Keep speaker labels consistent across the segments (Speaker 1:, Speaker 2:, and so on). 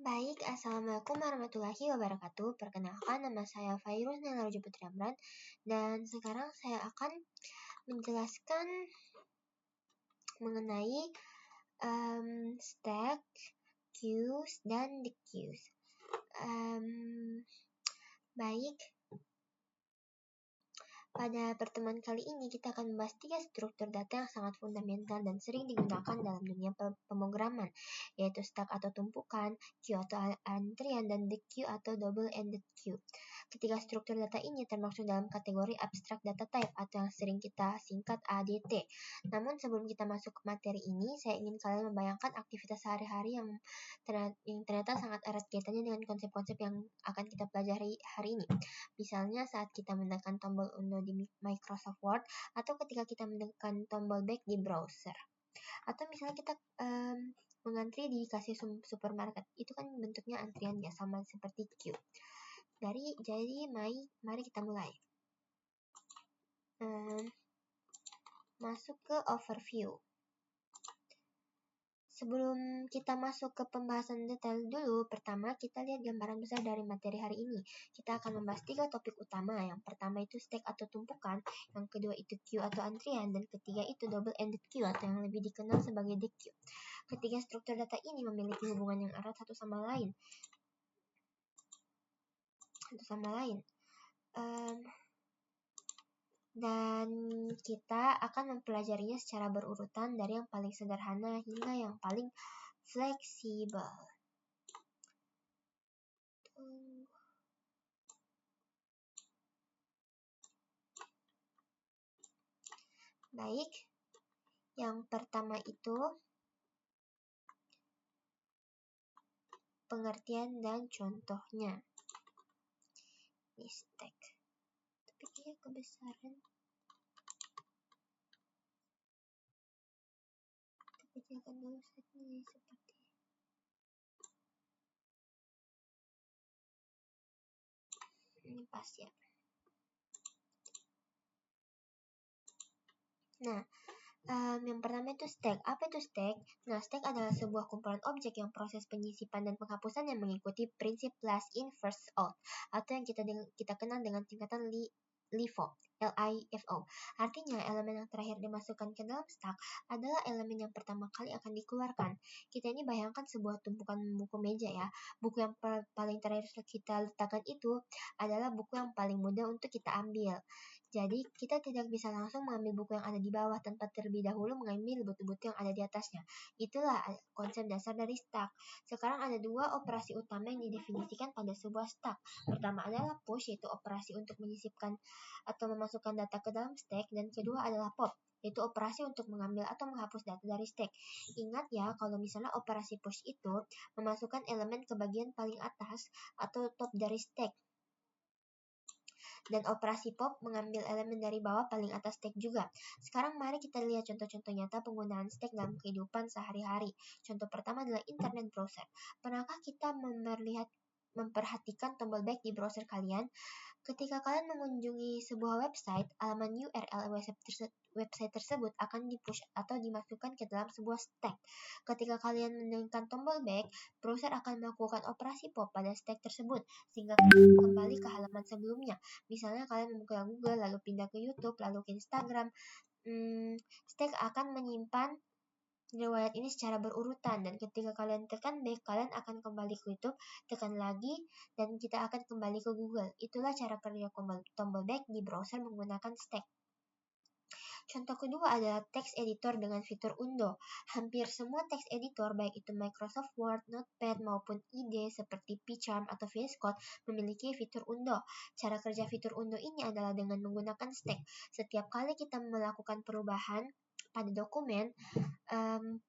Speaker 1: Baik, Assalamualaikum warahmatullahi wabarakatuh. Perkenalkan, nama saya Fairuz Nelarujo Putri Amran, dan sekarang saya akan menjelaskan mengenai stack, queues, dan dequeues. Baik, pada pertemuan kali ini kita akan membahas 3 struktur data yang sangat fundamental dan sering digunakan dalam dunia pemrograman, yaitu stack atau tumpukan, queue atau antrian, dan dequeue atau double-ended queue. Ketiga struktur data ini termasuk dalam kategori abstract data type atau yang sering kita singkat ADT. Namun sebelum kita masuk ke materi ini, saya ingin kalian membayangkan aktivitas sehari-hari yang ternyata sangat erat kaitannya dengan konsep-konsep yang akan kita pelajari hari ini. Misalnya saat kita menekan tombol undo di Microsoft Word, atau ketika kita menekan tombol back di browser, atau misalnya kita mengantri di kasir supermarket, itu kan bentuknya antrian ya, sama seperti queue. Jadi mari kita mulai. Masuk ke overview. Sebelum kita masuk ke pembahasan detail dulu, pertama kita lihat gambaran besar dari materi hari ini. Kita akan membahas 3 topik utama. Yang pertama itu stack atau tumpukan, yang kedua itu queue atau antrian, dan ketiga itu double-ended queue atau yang lebih dikenal sebagai dequeue. Ketiga struktur data ini memiliki hubungan yang erat satu sama lain. Dan kita akan mempelajarinya secara berurutan dari yang paling sederhana hingga yang paling fleksibel. Baik, yang pertama itu pengertian dan contohnya. Ini stack. Tapi dia kebesaran. Kita kecilkan dulu setnya seperti ini pas ya. Nah, yang pertama itu stack. Apa itu stack? Nah, stack adalah sebuah kumpulan objek yang proses penyisipan dan penghapusan yang mengikuti prinsip last in first out, atau yang kita kenal dengan singkatan LIFO. Artinya, elemen yang terakhir dimasukkan ke dalam stack adalah elemen yang pertama kali akan dikeluarkan. Kita ini bayangkan sebuah tumpukan buku meja ya. Buku yang paling terakhir kita letakkan itu adalah buku yang paling mudah untuk kita ambil. Jadi, kita tidak bisa langsung mengambil buku yang ada di bawah tanpa terlebih dahulu mengambil buku-buku yang ada di atasnya. Itulah konsep dasar dari stack. Sekarang ada 2 operasi utama yang didefinisikan pada sebuah stack. Pertama adalah push, yaitu operasi untuk menyisipkan atau memasukkan data ke dalam stack, dan kedua adalah pop, yaitu operasi untuk mengambil atau menghapus data dari stack. Ingat ya, kalau misalnya operasi push itu memasukkan elemen ke bagian paling atas atau top dari stack. Dan operasi pop mengambil elemen dari bawah paling atas stack juga. Sekarang mari kita lihat contoh-contoh nyata penggunaan stack dalam kehidupan sehari-hari. Contoh pertama adalah internet browser. Pernahkah kita memperhatikan tombol back di browser kalian? Ketika kalian mengunjungi sebuah website, halaman URL website tersebut akan di-push atau dimasukkan ke dalam sebuah stack. Ketika kalian menekan tombol back, browser akan melakukan operasi pop pada stack tersebut, sehingga kalian kembali ke halaman sebelumnya. Misalnya kalian membuka Google, lalu pindah ke YouTube, lalu ke Instagram. Stack akan menyimpan riwayat ini secara berurutan, dan ketika kalian tekan back, kalian akan kembali ke YouTube, tekan lagi, dan kita akan kembali ke Google. Itulah cara kerja tombol back di browser menggunakan stack. Contoh kedua adalah text editor dengan fitur undo. Hampir semua text editor, baik itu Microsoft Word, Notepad, maupun IDE seperti PCharm atau VS Code, memiliki fitur undo. Cara kerja fitur undo ini adalah dengan menggunakan stack. Setiap kali kita melakukan perubahan pada dokumen,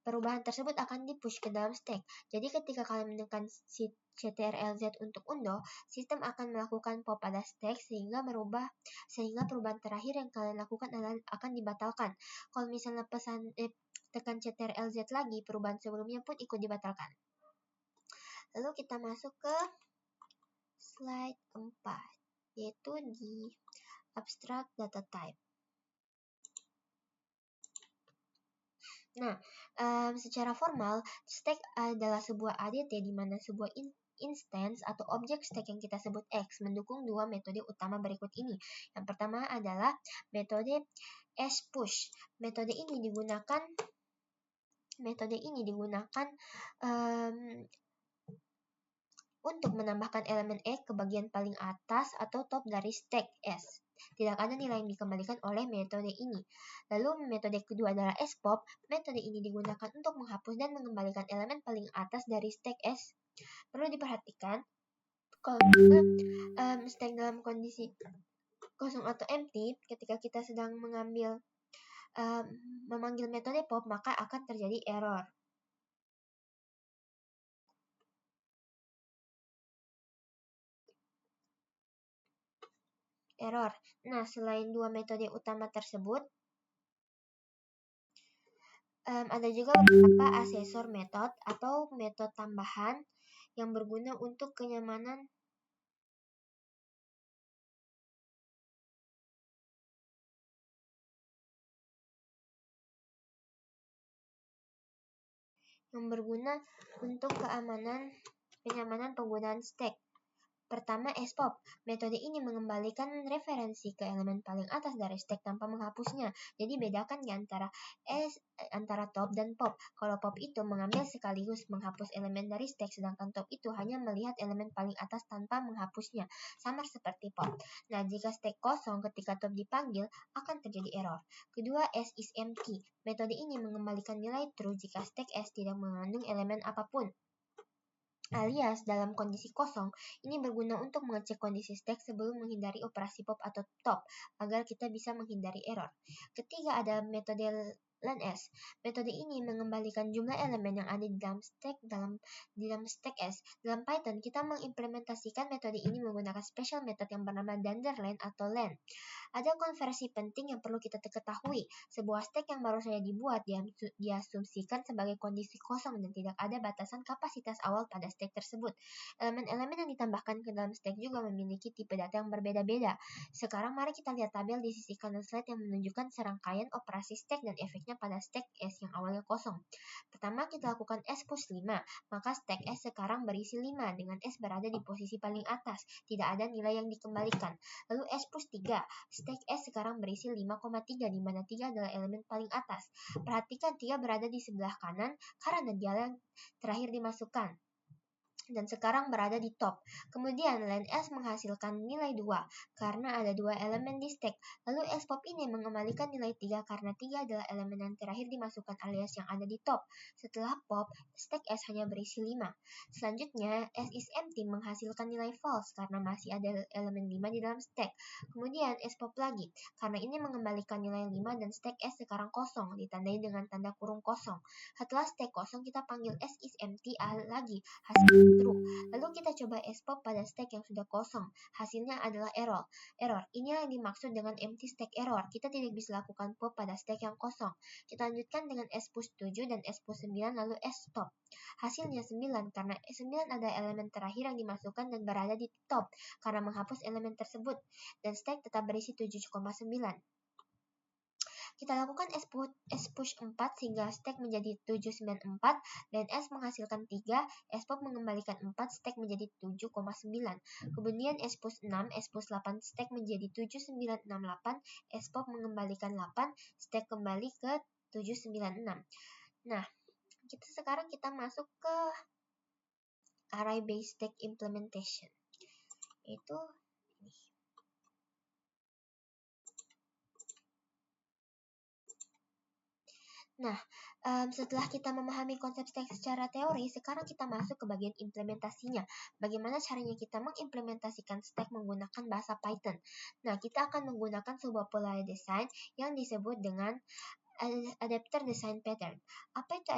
Speaker 1: perubahan tersebut akan di-push ke dalam stack. Jadi ketika kalian menekan CTRL-Z untuk undo, sistem akan melakukan pop pada stack sehingga perubahan terakhir yang kalian lakukan akan dibatalkan. Kalau misalnya tekan CTRL-Z lagi, perubahan sebelumnya pun ikut dibatalkan. Lalu kita masuk ke slide 4, yaitu di abstract data type. Nah, secara formal, stack adalah sebuah ADT di mana sebuah instance atau objek stack yang kita sebut X mendukung dua metode utama berikut ini. Yang pertama adalah metode spush. Metode ini digunakan untuk menambahkan elemen X ke bagian paling atas atau top dari stack S. Tidak ada nilai yang dikembalikan oleh metode ini. Lalu metode kedua adalah spop. Metode ini digunakan untuk menghapus dan mengembalikan elemen paling atas dari stack S. Perlu diperhatikan, kalau stack dalam kondisi kosong atau empty, ketika kita sedang memanggil metode pop, maka akan terjadi error. Nah, selain dua metode utama tersebut, ada juga beberapa asesor metode atau metode tambahan yang berguna untuk kenyamanan kenyamanan penggunaan stack. Pertama, spop. Metode ini mengembalikan referensi ke elemen paling atas dari stack tanpa menghapusnya. Jadi bedakan ya antara top dan pop. Kalau pop itu mengambil sekaligus menghapus elemen dari stack, sedangkan top itu hanya melihat elemen paling atas tanpa menghapusnya. Sama seperti pop. Nah, jika stack kosong ketika top dipanggil, akan terjadi error. Kedua, S is empty. Metode ini mengembalikan nilai true jika stack S tidak mengandung elemen apapun. Alias, dalam kondisi kosong, ini berguna untuk mengecek kondisi stack sebelum menghindari operasi pop atau top, agar kita bisa menghindari error. Ketiga, ada metode LANS. Metode ini mengembalikan jumlah elemen yang ada di dalam stack S. Dalam Python, kita mengimplementasikan metode ini menggunakan special method yang bernama dunderLen atau len. Ada konversi penting yang perlu kita ketahui. Sebuah stack yang baru saja dibuat diasumsikan sebagai kondisi kosong dan tidak ada batasan kapasitas awal pada stack tersebut. Elemen-elemen yang ditambahkan ke dalam stack juga memiliki tipe data yang berbeda-beda. Sekarang mari kita lihat tabel di sisi kanan slide yang menunjukkan serangkaian operasi stack dan efeknya pada stack S yang awalnya kosong. Pertama, kita lakukan S push 5, maka stack S sekarang berisi 5 dengan S berada di posisi paling atas, tidak ada nilai yang dikembalikan. Lalu S push 3, stack S sekarang berisi 5,3 di mana 3 adalah elemen paling atas. Perhatikan 3 berada di sebelah kanan karena dia yang terakhir dimasukkan dan sekarang berada di top. Kemudian LANS menghasilkan nilai 2 karena ada 2 elemen di stack. Lalu spop ini mengembalikan nilai 3 karena 3 adalah elemen yang terakhir dimasukkan alias yang ada di top. Setelah pop, stack S hanya berisi 5. Selanjutnya, S is empty menghasilkan nilai false karena masih ada elemen 5 di dalam stack. Kemudian spop lagi karena ini mengembalikan nilai 5 dan stack S sekarang kosong ditandai dengan tanda kurung kosong. Setelah stack kosong, kita panggil S is empty lagi, hasilnya true. Lalu kita coba spop pada stack yang sudah kosong. Hasilnya adalah error. Inilah yang dimaksud dengan empty stack error. Kita tidak bisa lakukan pop pada stack yang kosong. Kita lanjutkan dengan S push 7 dan S push 9 lalu S stop. Hasilnya 9 karena 9 ada elemen terakhir yang dimasukkan dan berada di top karena menghapus elemen tersebut. Dan stack tetap berisi 7,9. Kita lakukan S push 4 sehingga stack menjadi 794 dan S menghasilkan 3, spop mengembalikan 4, stack menjadi 7,9. Kemudian S push 6, S push 8, stack menjadi 7968, spop mengembalikan 8, stack kembali ke 796. Nah, sekarang kita masuk ke array based stack implementation. Itu ini. Nah, setelah kita memahami konsep stack secara teori, sekarang kita masuk ke bagian implementasinya. Bagaimana caranya kita mengimplementasikan stack menggunakan bahasa Python? Nah, kita akan menggunakan sebuah pola desain yang disebut dengan adapter design pattern. Apa itu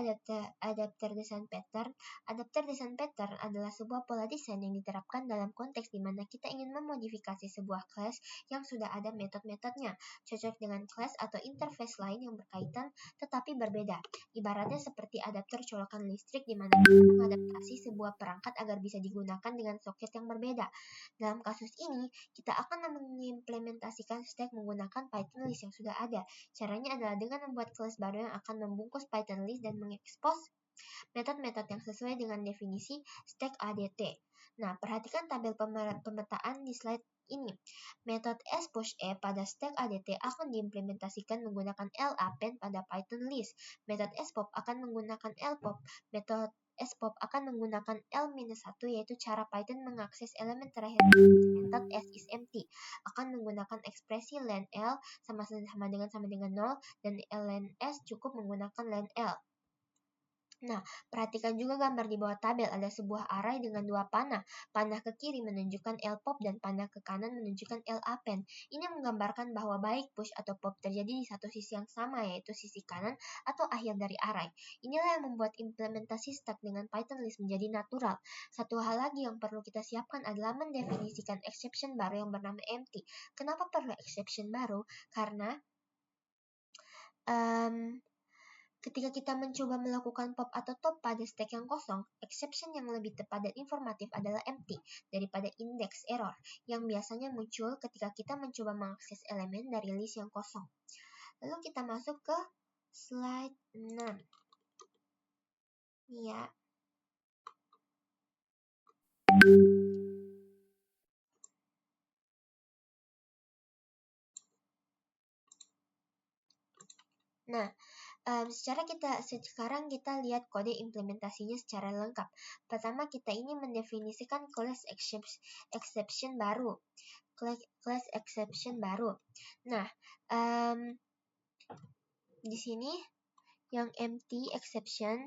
Speaker 1: adapter design pattern? Adapter design pattern adalah sebuah pola desain yang diterapkan dalam konteks di mana kita ingin memodifikasi sebuah class yang sudah ada metode-metodenya, cocok dengan class atau interface lain yang berkaitan tetapi berbeda. Ibaratnya seperti adapter colokan listrik di mana kita mengadaptasi sebuah perangkat agar bisa digunakan dengan soket yang berbeda. Dalam kasus ini, kita akan mengimplementasikan stack menggunakan Python list yang sudah ada. Caranya adalah dengan membuat kelas baru yang akan membungkus Python list dan mengekspos metode-metode yang sesuai dengan definisi stack ADT. Nah, perhatikan tabel pemetaan di slide ini. Metode spush_e pada stack ADT akan diimplementasikan menggunakan lappend pada Python list. Metode spop akan menggunakan lpop. Metode spop akan menggunakan l-1, yaitu cara Python mengakses elemen terakhir. Metode sisempty akan menggunakan ekspresi len l sama dengan 0 dan ln s cukup menggunakan len l. Nah, perhatikan juga gambar di bawah tabel. Ada sebuah array dengan dua panah. Panah ke kiri menunjukkan lpop dan panah ke kanan menunjukkan lappend. Ini menggambarkan bahwa baik push atau pop terjadi di satu sisi yang sama, yaitu sisi kanan atau akhir dari array. Inilah yang membuat implementasi stack dengan Python list menjadi natural. Satu hal lagi yang perlu kita siapkan adalah mendefinisikan exception baru yang bernama empty. Kenapa perlu exception baru? Karena ketika kita mencoba melakukan pop atau top pada stack yang kosong, exception yang lebih tepat dan informatif adalah empty daripada index error yang biasanya muncul ketika kita mencoba mengakses elemen dari list yang kosong. Lalu kita masuk ke slide 6. Ya. Nah, sekarang kita lihat kode implementasinya secara lengkap. Pertama, kita ini mendefinisikan class exception baru. Class exception baru. Nah, di sini yang empty exception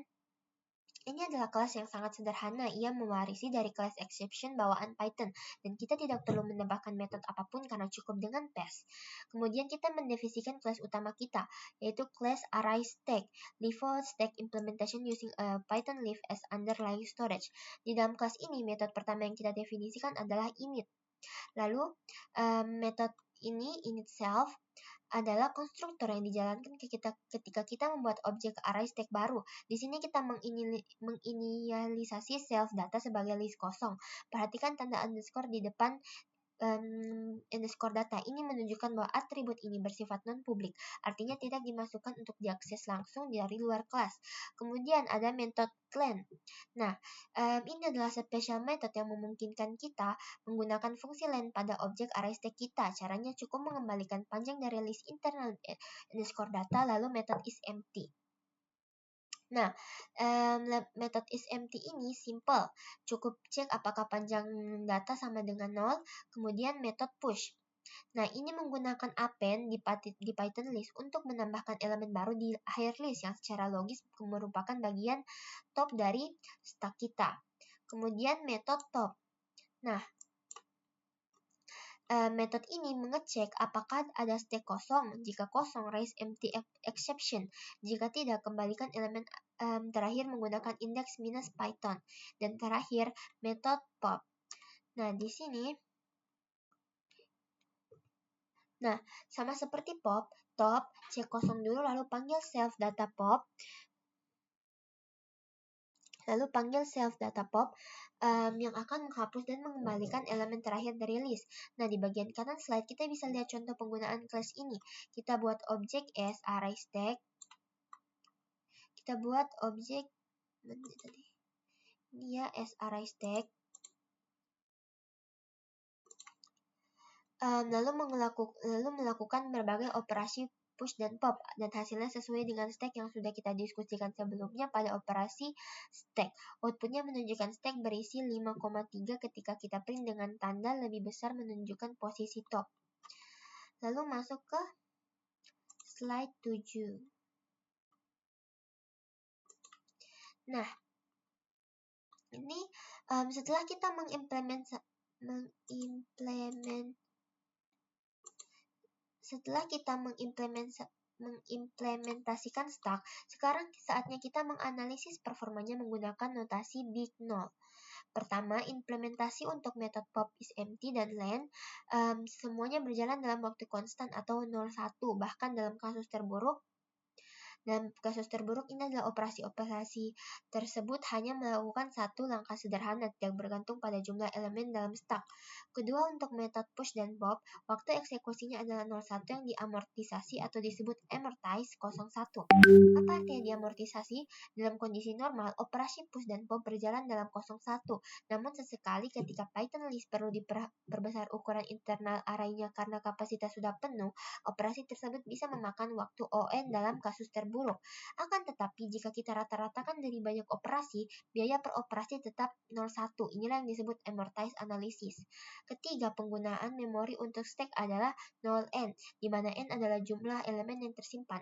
Speaker 1: ini adalah kelas yang sangat sederhana. Ia mewarisi dari kelas exception bawaan Python, dan kita tidak perlu menambahkan metode apapun karena cukup dengan pass. Kemudian kita mendefinisikan kelas utama kita, yaitu kelas ArrayStack, default stack implementation using a Python leaf as underlying storage. Di dalam kelas ini, metode pertama yang kita definisikan adalah init. Lalu, metode ini, init self, adalah konstruktor yang dijalankan ketika kita membuat objek ArrayStack baru. Di sini kita menginisialisasi self data sebagai list kosong. Perhatikan tanda underscore di depan underscore data. Ini menunjukkan bahwa atribut ini bersifat non-publik, artinya tidak dimasukkan untuk diakses langsung dari luar kelas. Kemudian ada metode clean. Nah, ini adalah special method yang memungkinkan kita menggunakan fungsi len pada objek ArrayStack kita. Caranya cukup mengembalikan panjang dari list internal underscore data, lalu method isEmpty. Nah, method isEmpty ini simple. Cukup cek apakah panjang data sama dengan 0, kemudian method push. Nah, ini menggunakan append di Python list untuk menambahkan elemen baru di akhir list yang secara logis merupakan bagian top dari stack kita. Kemudian method top. Nah, metode ini mengecek apakah ada stack kosong. Jika kosong, raise empty exception. Jika tidak, kembalikan elemen terakhir menggunakan index minus Python. Dan terakhir, metode pop. Nah, di sini, sama seperti pop, top, cek kosong dulu lalu panggil self data pop. Lalu panggil self data pop yang akan menghapus dan mengembalikan elemen terakhir dari list. Nah, di bagian kanan slide kita bisa lihat contoh penggunaan class ini. Kita buat objek as ArrayStack. Kita buat objek dia as ArrayStack. Lalu melakukan berbagai operasi push dan pop, dan hasilnya sesuai dengan stack yang sudah kita diskusikan sebelumnya pada operasi stack. Outputnya menunjukkan stack berisi 5,3 ketika kita print dengan tanda lebih besar menunjukkan posisi top. Lalu masuk ke slide 7. Nah, ini setelah kita mengimplementasikan stack, sekarang saatnya kita menganalisis performanya menggunakan notasi big null. Pertama, implementasi untuk metode pop isEmpty dan len semuanya berjalan dalam waktu konstan atau 0,1. Bahkan dalam kasus terburuk, Dalam kasus terburuk ini adalah operasi-operasi tersebut hanya melakukan satu langkah sederhana, tidak bergantung pada jumlah elemen dalam stack. Kedua, untuk metode push dan pop, waktu eksekusinya adalah 01 yang diamortisasi atau disebut amortize 01. Apa artinya diamortisasi? Dalam kondisi normal, operasi push dan pop berjalan dalam 01. Namun sesekali ketika Python list perlu diperbesar ukuran internal arraynya karena kapasitas sudah penuh, operasi tersebut bisa memakan waktu ON dalam kasus terburuk. Akan tetapi, jika kita rata-ratakan dari banyak operasi, biaya per operasi tetap 01. Inilah yang disebut amortized analysis. Ketiga, penggunaan memori untuk stack adalah 0n, di mana n adalah jumlah elemen yang tersimpan.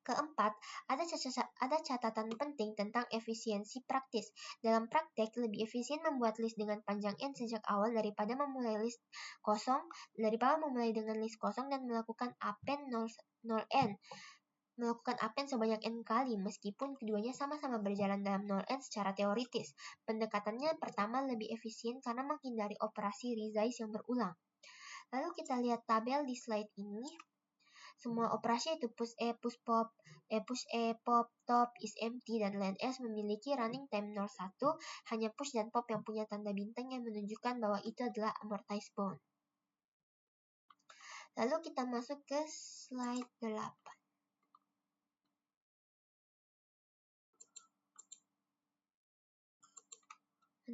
Speaker 1: Keempat, ada catatan penting tentang efisiensi praktis. Dalam praktek, lebih efisien membuat list dengan panjang n sejak awal daripada memulai dengan list kosong dan melakukan append 0n. Melakukan append sebanyak n kali, meskipun keduanya sama-sama berjalan dalam 0n secara teoritis. Pendekatannya pertama lebih efisien karena menghindari operasi resize yang berulang. Lalu kita lihat tabel di slide ini. Semua operasi yaitu push pop, top, is empty, dan len s memiliki running time 01. Hanya push dan pop yang punya tanda bintang yang menunjukkan bahwa itu adalah amortized bound. Lalu kita masuk ke slide 8.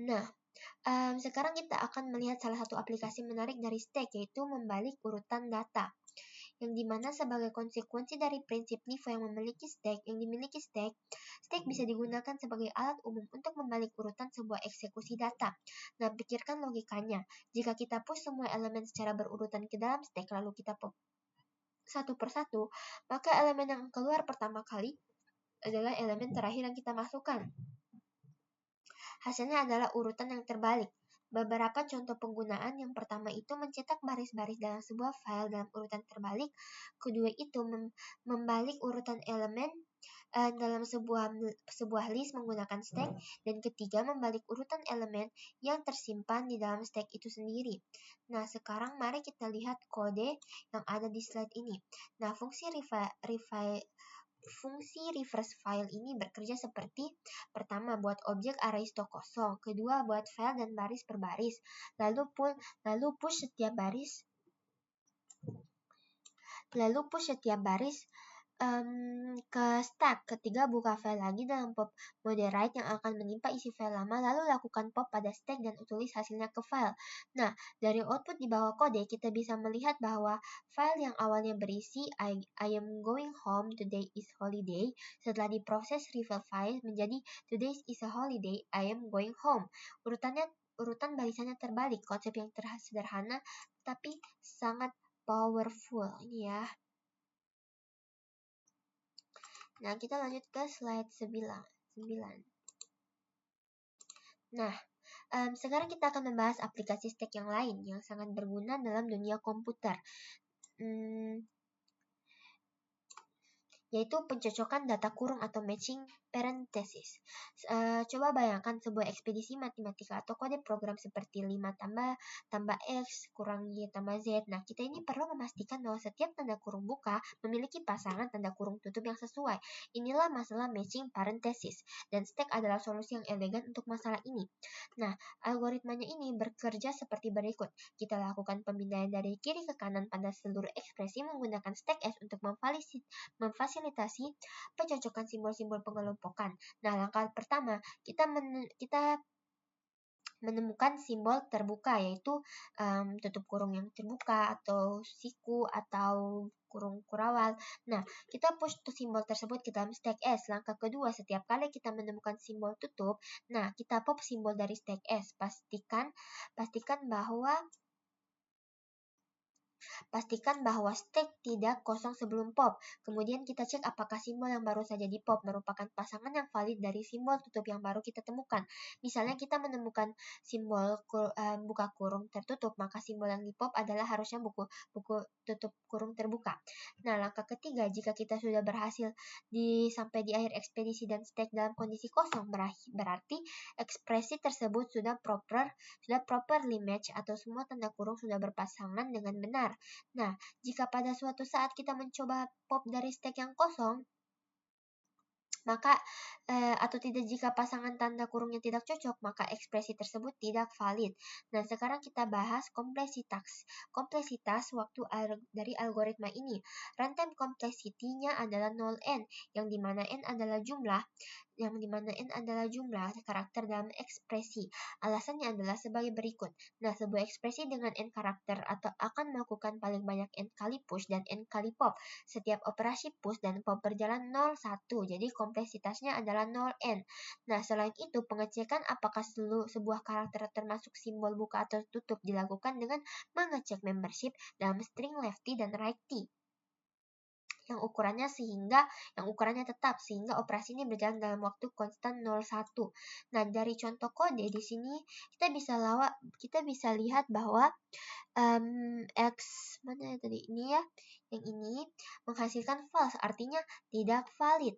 Speaker 1: Nah, sekarang kita akan melihat salah satu aplikasi menarik dari stack, yaitu membalik urutan data. Yang dimana sebagai konsekuensi dari prinsip LIFO yang dimiliki stack bisa digunakan sebagai alat umum untuk membalik urutan sebuah eksekusi data. Nah, pikirkan logikanya. Jika kita push semua elemen secara berurutan ke dalam stack, lalu kita pop satu persatu, maka elemen yang keluar pertama kali adalah elemen terakhir yang kita masukkan. Hasilnya adalah urutan yang terbalik. Beberapa contoh penggunaan: yang pertama itu mencetak baris-baris dalam sebuah file dalam urutan terbalik. Kedua itu membalik urutan elemen dalam sebuah list menggunakan stack. Dan ketiga, membalik urutan elemen yang tersimpan di dalam stack itu sendiri. Nah, sekarang mari kita lihat kode yang ada di slide ini. Nah, fungsi reverse file ini bekerja seperti: pertama, buat objek array stok kosong; kedua, buat file dan baris per baris; lalu push setiap baris ke stack. Ketiga, buka file lagi dalam pop mode write yang akan menimpa isi file lama, lalu lakukan pop pada stack dan tulis hasilnya ke file. Nah, dari output di bawah kode kita bisa melihat bahwa file yang awalnya berisi I am going home, today is holiday, setelah diproses refill file menjadi today is a holiday, I am going home. Urutan barisannya terbalik. Konsep yang sederhana tapi sangat powerful ini ya. Nah, kita lanjut ke slide 9. Nah, sekarang kita akan membahas aplikasi stack yang lain yang sangat berguna dalam dunia komputer, yaitu pencocokan data kurung atau matching parenthesis. Coba bayangkan sebuah ekspedisi matematika atau kode program seperti 5 tambah X kurang Y tambah Z. Nah, kita ini perlu memastikan bahwa setiap tanda kurung buka memiliki pasangan tanda kurung tutup yang sesuai. Inilah masalah matching parenthesis, dan stack adalah solusi yang elegan untuk masalah ini. Nah, algoritmanya ini bekerja seperti berikut. Kita lakukan pemindaian dari kiri ke kanan pada seluruh ekspresi menggunakan stack S untuk memfasilitasi pencocokan simbol-simbol pengelompokan. Nah, langkah pertama, kita menemukan simbol terbuka, yaitu tutup kurung yang terbuka atau siku atau kurung kurawal. Nah, kita push simbol tersebut ke dalam stack S. Langkah kedua, setiap kali kita menemukan simbol tutup, nah kita pop simbol dari stack S. Pastikan bahwa stack tidak kosong sebelum pop. Kemudian kita cek apakah simbol yang baru saja di pop merupakan pasangan yang valid dari simbol tutup yang baru kita temukan. Misalnya kita menemukan simbol buka kurung tertutup, maka simbol yang di pop adalah harusnya buku tutup kurung terbuka. Nah, langkah ketiga, jika kita sudah berhasil sampai di akhir ekspedisi dan stack dalam kondisi kosong, berarti ekspresi tersebut sudah properly match atau semua tanda kurung sudah berpasangan dengan benar. benar. Nah, jika pada suatu saat kita mencoba pop dari stack yang kosong, maka atau tidak, jika pasangan tanda kurungnya tidak cocok, maka ekspresi tersebut tidak valid. Nah, sekarang kita bahas kompleksitas. Kompleksitas waktu dari algoritma ini. Runtime complexity-nya adalah 0n, yang dimana n adalah jumlah karakter dalam ekspresi. Alasannya adalah sebagai berikut. Nah, sebuah ekspresi dengan n karakter atau akan melakukan paling banyak n kali push dan n kali pop. Setiap operasi push dan pop berjalan 0, 1, jadi kompleksitasnya adalah 0n. Nah, selain itu, pengecekan apakah sebuah karakter termasuk simbol buka atau tutup dilakukan dengan mengecek membership dalam string lefty dan righty yang ukurannya tetap, sehingga operasi ini berjalan dalam waktu konstan 0,1. Nah, dari contoh kode di sini kita bisa lihat bahwa X mana ya tadi ini ya, yang ini menghasilkan false, artinya tidak valid.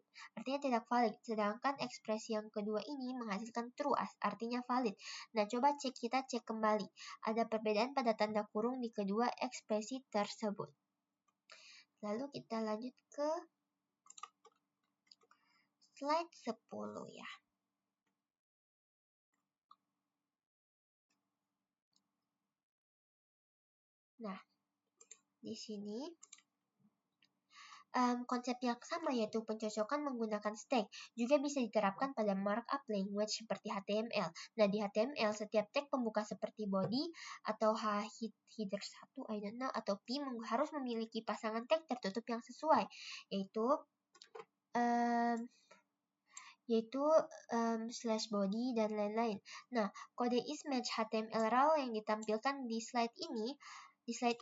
Speaker 1: Sedangkan ekspresi yang kedua ini menghasilkan true, artinya valid. Nah, coba kita cek kembali. Ada perbedaan pada tanda kurung di kedua ekspresi tersebut. Lalu kita lanjut ke slide 10 ya. Nah, di sini konsep yang sama, yaitu pencocokan menggunakan stack, juga bisa diterapkan pada markup language seperti HTML. Nah, di HTML setiap tag pembuka seperti body atau header 1, I don't know, atau p harus memiliki pasangan tag tertutup yang sesuai, yaitu slash body dan lain-lain. Nah, kode isMatch HTML raw yang ditampilkan di slide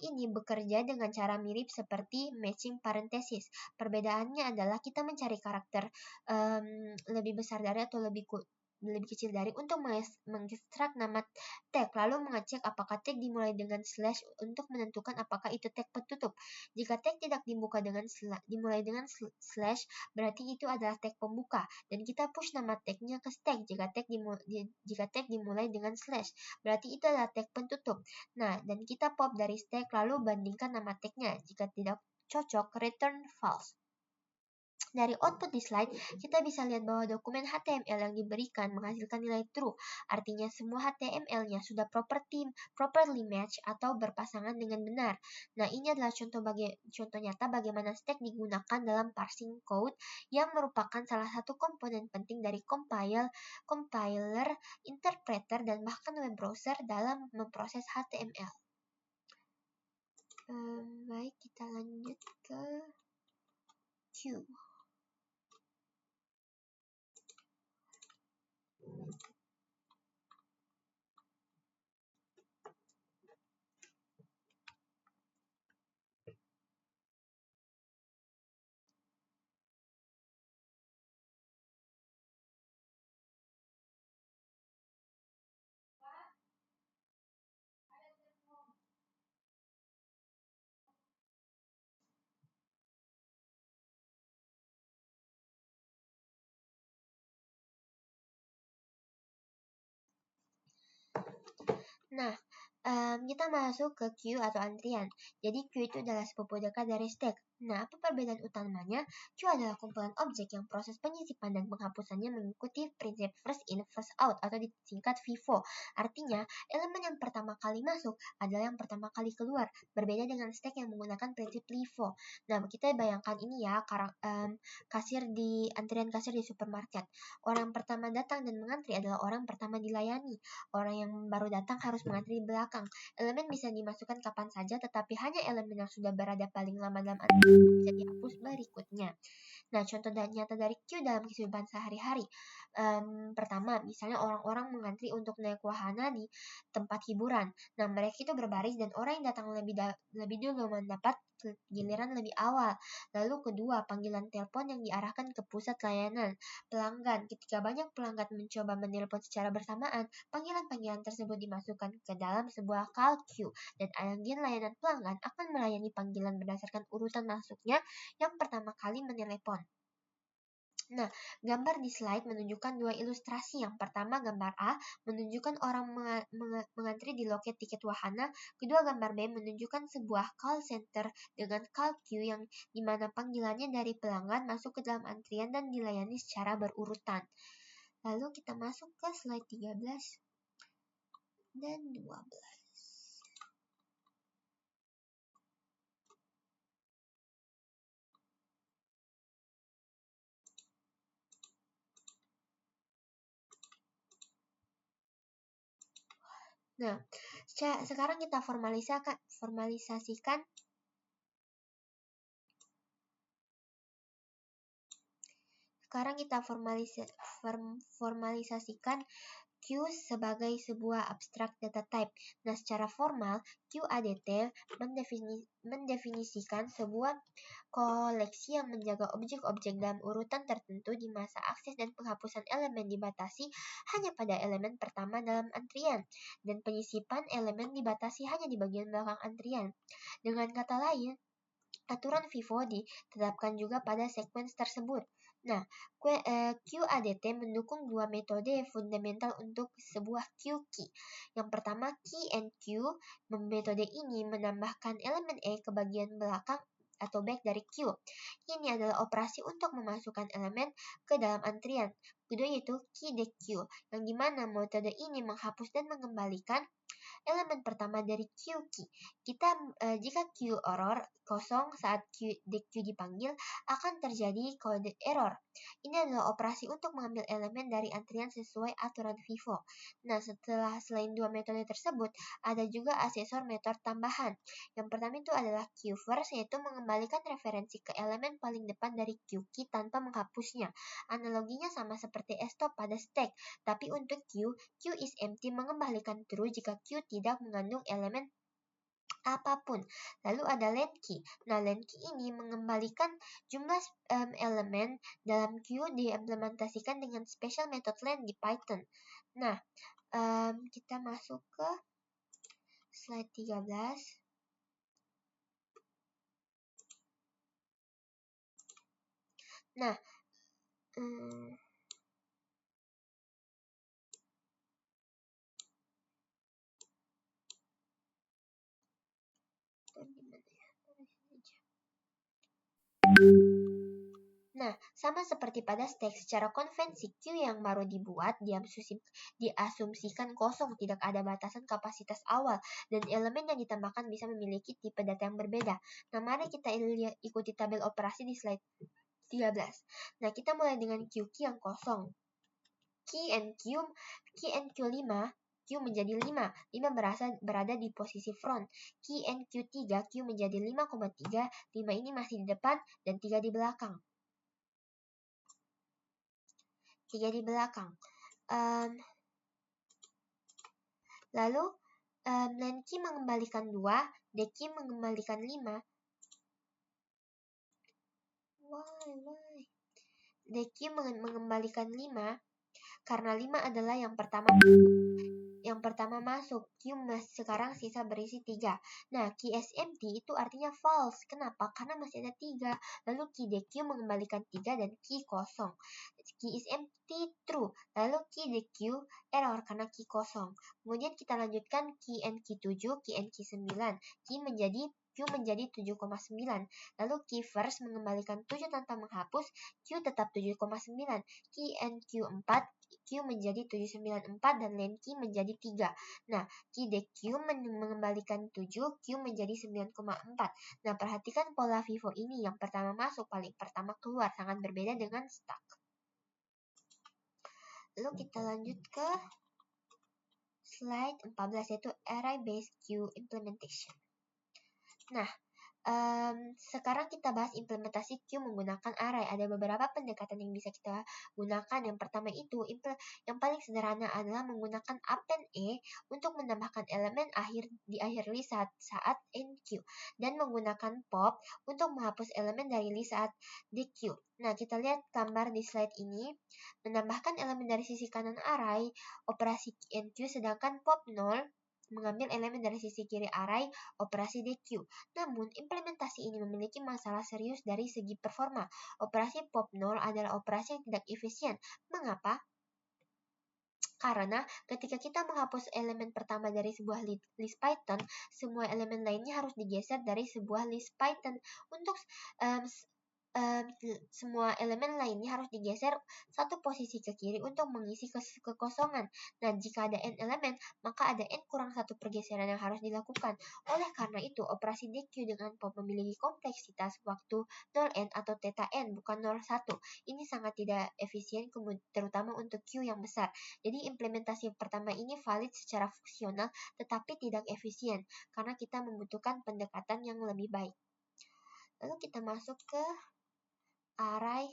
Speaker 1: ini bekerja dengan cara mirip seperti matching parenthesis. Perbedaannya adalah kita mencari karakter lebih besar dari atau lebih kecil dari untuk mengekstrak nama tag, lalu mengecek apakah tag dimulai dengan slash untuk menentukan apakah itu tag penutup. Jika tag tidak dimulai dengan slash, berarti itu adalah tag pembuka, dan kita push nama tagnya ke stack. Jika tag dimulai dengan slash, berarti itu adalah tag penutup. Nah, dan kita pop dari stack lalu bandingkan nama tagnya. Jika tidak cocok, return false. Dari output di slide, kita bisa lihat bahwa dokumen HTML yang diberikan menghasilkan nilai true. Artinya semua HTML-nya sudah properly match atau berpasangan dengan benar. Nah, ini adalah contoh nyata bagaimana stack digunakan dalam parsing code, yang merupakan salah satu komponen penting dari compiler, interpreter, dan bahkan web browser dalam memproses HTML. Baik, kita lanjut ke Q. Nah, kita masuk ke queue atau antrian. Jadi queue itu adalah sepupu dekat dari stack. Nah, apa perbedaan utamanya? Queue adalah komponen objek yang proses penyisipan dan penghapusannya mengikuti prinsip first in first out atau disingkat FIFO. Artinya, elemen yang pertama kali masuk adalah yang pertama kali keluar, berbeda dengan stack yang menggunakan prinsip LIFO. Nah, kita bayangkan ini ya, antrian kasir di supermarket. Orang pertama datang dan mengantri adalah orang pertama dilayani. Orang yang baru datang harus mengantri di belakang. Elemen bisa dimasukkan kapan saja, tetapi hanya elemen yang sudah berada paling lama dalam antrian bisa dihapus berikutnya. Nah, contoh nyata dari queue dalam kehidupan sehari-hari. Pertama, misalnya orang-orang mengantri untuk naik wahana di tempat hiburan. Nah, mereka itu berbaris dan orang yang datang lebih dulu mendapat giliran lebih awal. Lalu kedua, panggilan telepon yang diarahkan ke pusat layanan pelanggan. Ketika banyak pelanggan mencoba menelpon secara bersamaan, panggilan-panggilan tersebut dimasukkan ke dalam sebuah call queue, dan agen layanan pelanggan akan melayani panggilan berdasarkan urutan masuknya yang pertama kali menelepon. Nah, gambar di slide menunjukkan dua ilustrasi. Yang pertama, gambar A menunjukkan orang mengantri di loket tiket wahana. Kedua, gambar B menunjukkan sebuah call center dengan call queue yang dimana panggilannya dari pelanggan masuk ke dalam antrian dan dilayani secara berurutan. Lalu kita masuk ke slide 13 dan 12. Nah, sekarang kita formalisasikan queue sebagai sebuah abstrak data type. Nah, secara formal, QADT mendefinisikan sebuah koleksi yang menjaga objek-objek dalam urutan tertentu di masa akses dan penghapusan elemen dibatasi hanya pada elemen pertama dalam antrian, dan penyisipan elemen dibatasi hanya di bagian belakang antrian. Dengan kata lain, aturan FIFO ditetapkan juga pada sequence tersebut. Nah, QADT mendukung dua metode fundamental untuk sebuah queue key. Yang pertama, key and queue. Metode ini menambahkan elemen E ke bagian belakang atau back dari queue. Ini adalah operasi untuk memasukkan elemen ke dalam antrian. Kedua yaitu key dequeue, yang dimana metode ini menghapus dan mengembalikan elemen pertama dari queue key. Jika queue error kosong saat dequeue dipanggil, akan terjadi kode error. Ini adalah operasi untuk mengambil elemen dari antrian sesuai aturan FIFO. Nah, selain dua metode tersebut, ada juga asesor metode tambahan. Yang pertama itu adalah queue first, yaitu mengembalikan referensi ke elemen paling depan dari queue key tanpa menghapusnya. Analoginya sama seperti stop pada stack, tapi untuk queue is empty mengembalikan true jika queue tidak mengandung elemen apapun. Lalu ada len key. Nah, len key ini mengembalikan jumlah elemen dalam queue diimplementasikan dengan special method len di Python. Nah, kita masuk ke slide 13. Nah, Nah, sama seperti pada stack, secara konvensi queue yang baru dibuat diasumsikan kosong, tidak ada batasan kapasitas awal, dan elemen yang ditambahkan bisa memiliki tipe data yang berbeda. Nah, mari kita ikuti tabel operasi di slide 13. Nah, kita mulai dengan queue key yang kosong. Key and Q 5, Q menjadi 5. 5 berada di posisi front. Key and Q3, Q menjadi 5,3. 5 ini masih di depan dan 3 di belakang. Lalu len key mengembalikan 2, dequeue mengembalikan 5. Dequeue mengembalikan 5 karena 5 adalah yang pertama masuk. Q sekarang sisa berisi 3. Nah, key is empty itu artinya false. Kenapa? Karena masih ada 3. Lalu key dequeue mengembalikan 3 dan key kosong. Key is empty true. Lalu key dequeue error karena key kosong. Kemudian kita lanjutkan key and key 7, key and key 9. Q menjadi 7,9. Lalu key first mengembalikan 7 tanpa menghapus, Q tetap 7,9. Key and Q 4, Q menjadi 794 dan len key menjadi 3. Nah, key dequeue mengembalikan 7, Q menjadi 9,4. Nah, perhatikan pola FIFO ini, yang pertama masuk, paling pertama keluar, sangat berbeda dengan stack. Lalu kita lanjut ke slide 14, yaitu array-based queue implementation. Nah, sekarang kita bahas implementasi queue menggunakan array. Ada beberapa pendekatan yang bisa kita gunakan. Yang pertama itu, yang paling sederhana adalah menggunakan append E untuk menambahkan elemen di akhir list saat end queue, dan menggunakan pop untuk menghapus elemen dari list saat di queue. Nah, kita lihat gambar di slide ini. Menambahkan elemen dari sisi kanan array, operasi end queue, sedangkan pop 0 mengambil elemen dari sisi kiri array operasi DQ. Namun, implementasi ini memiliki masalah serius dari segi performa. Operasi pop 0 adalah operasi yang tidak efisien. Mengapa? Karena ketika kita menghapus elemen pertama dari sebuah list Python, semua elemen lainnya harus digeser dari sebuah list Python. Untuk semua elemen lainnya harus digeser satu posisi ke kiri untuk mengisi kekosongan. Nah, jika ada n elemen, maka ada n kurang satu pergeseran yang harus dilakukan. Oleh karena itu, operasi DQ dengan pop memiliki kompleksitas waktu 0n atau theta n, bukan 01. Ini sangat tidak efisien, terutama untuk Q yang besar. Jadi, implementasi pertama ini valid secara fungsional, tetapi tidak efisien, karena kita membutuhkan pendekatan yang lebih baik. Lalu kita masuk ke array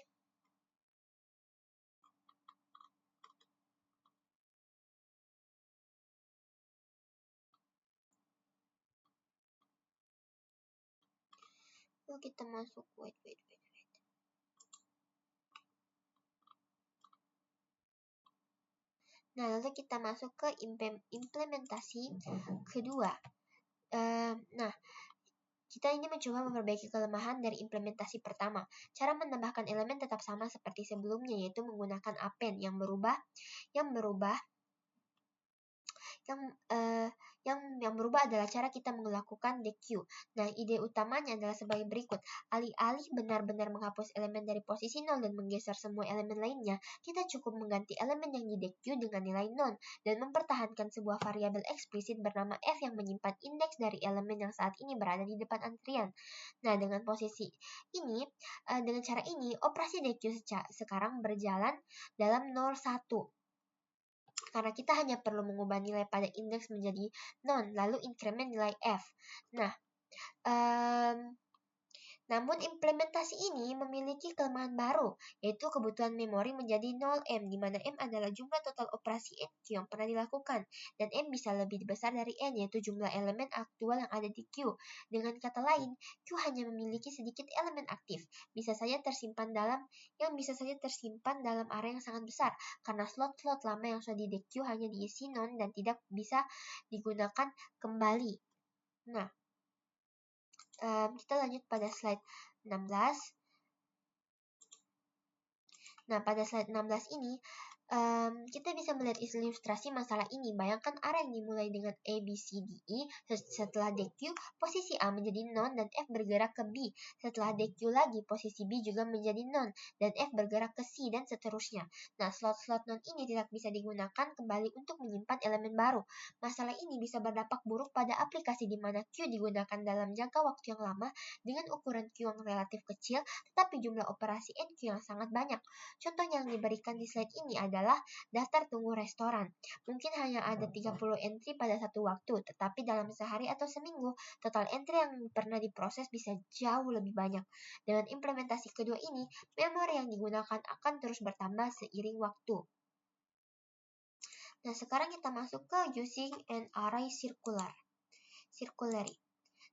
Speaker 1: lalu kita masuk wait. Nah, lalu kita masuk ke implementasi kedua. Nah, kita ini mencoba memperbaiki kelemahan dari implementasi pertama. Cara menambahkan elemen tetap sama seperti sebelumnya, yaitu menggunakan append yang berubah adalah cara kita melakukan DQ. Nah, ide utamanya adalah sebagai berikut. Alih-alih benar-benar menghapus elemen dari posisi 0 dan menggeser semua elemen lainnya, kita cukup mengganti elemen yang di DQ dengan nilai non dan mempertahankan sebuah variabel eksplisit bernama f yang menyimpan indeks dari elemen yang saat ini berada di depan antrian. Nah, dengan cara ini, operasi DQ sekarang berjalan dalam 01. Karena kita hanya perlu mengubah nilai pada indeks menjadi non, lalu increment nilai f. Nah, namun implementasi ini memiliki kelemahan baru, yaitu kebutuhan memori menjadi 0M, di mana M adalah jumlah total operasi NQ yang pernah dilakukan, dan M bisa lebih besar dari N, yaitu jumlah elemen aktual yang ada di Q. Dengan kata lain, Q hanya memiliki sedikit elemen aktif, yang bisa saja tersimpan dalam area yang sangat besar, karena slot-slot lama yang sudah di DQ hanya diisi non dan tidak bisa digunakan kembali. Nah, kita lanjut pada slide 16. Nah, pada slide 16 ini, kita bisa melihat ilustrasi masalah ini. Bayangkan array yang dimulai dengan A, B, C, D, E. Setelah DQ, posisi A menjadi non dan F bergerak ke B. Setelah DQ lagi, posisi B juga menjadi non dan F bergerak ke C, dan seterusnya. Nah, slot-slot non ini tidak bisa digunakan kembali untuk menyimpan elemen baru. Masalah ini bisa berdampak buruk pada aplikasi di mana Q digunakan dalam jangka waktu yang lama dengan ukuran Q yang relatif kecil, tetapi jumlah operasi NQ yang sangat banyak. Contoh yang diberikan di slide ini adalah daftar tunggu restoran. Mungkin hanya ada 30 entry pada satu waktu, tetapi dalam sehari atau seminggu, total entry yang pernah diproses bisa jauh lebih banyak. Dengan implementasi kedua ini, memori yang digunakan akan terus bertambah seiring waktu. Nah, sekarang kita masuk ke using an array circularly.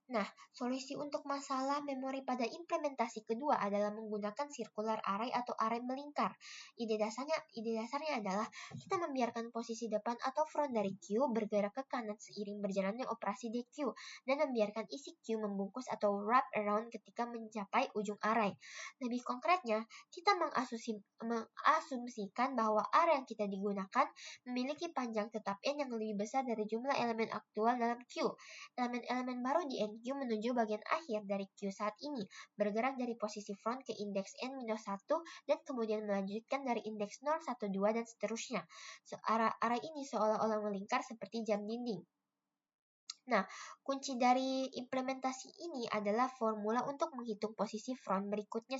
Speaker 1: Nah, solusi untuk masalah memori pada implementasi kedua adalah menggunakan circular array atau array melingkar. Ide dasarnya adalah kita membiarkan posisi depan atau front dari Q bergerak ke kanan seiring berjalannya operasi DQ, dan membiarkan isi Q membungkus atau wrap around ketika mencapai ujung array. Lebih konkretnya, kita mengasumsikan bahwa array yang kita digunakan memiliki panjang tetap n yang lebih besar dari jumlah elemen aktual dalam Q. Elemen-elemen baru di NQ menuju bagian akhir dari Q saat ini, bergerak dari posisi front ke indeks N-1 dan kemudian melanjutkan dari indeks 0, 1, 2, dan seterusnya. Arah ini seolah-olah melingkar seperti jam dinding. Nah, kunci dari implementasi ini adalah formula untuk menghitung posisi front berikutnya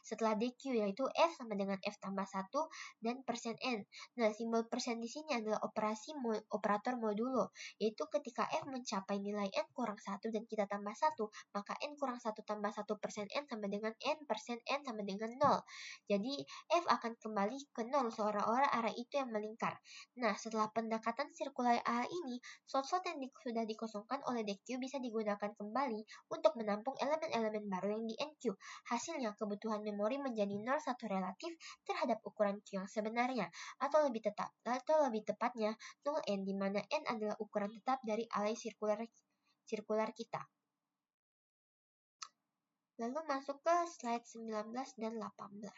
Speaker 1: setelah DQ, yaitu F sama dengan F tambah 1 dan %N. Nah, simbol persen di sini adalah operator modulo, yaitu ketika F mencapai nilai N kurang 1 dan kita tambah 1, maka N kurang 1 tambah 1 %N sama dengan N %N sama dengan 0. Jadi, F akan kembali ke 0 seolah-olah arah itu yang melingkar. Nah, setelah pendekatan sirkular arah ini, slot-slot yang sudah dikosongkan oleh DQ bisa digunakan kembali untuk menampung elemen-elemen baru yang di NQ. Hasilnya, kebutuhan memori menjadi 0,1 relatif terhadap ukuran Q yang sebenarnya, atau lebih tepatnya 0n, di mana n adalah ukuran tetap dari alai sirkular kita. Lalu masuk ke slide 19 dan 18.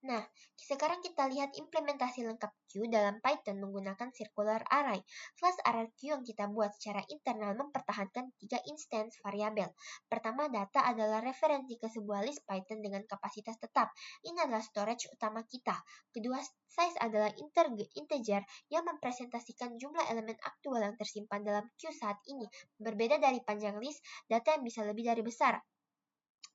Speaker 1: Nah, sekarang kita lihat implementasi lengkap Q dalam Python menggunakan circular array. Class array Q yang kita buat secara internal mempertahankan 3 instance variabel. Pertama, data adalah referensi ke sebuah list Python dengan kapasitas tetap. Ini adalah storage utama kita. Kedua, size adalah integer yang mempresentasikan jumlah elemen aktual yang tersimpan dalam Q saat ini. Berbeda dari panjang list, data yang bisa lebih dari besar.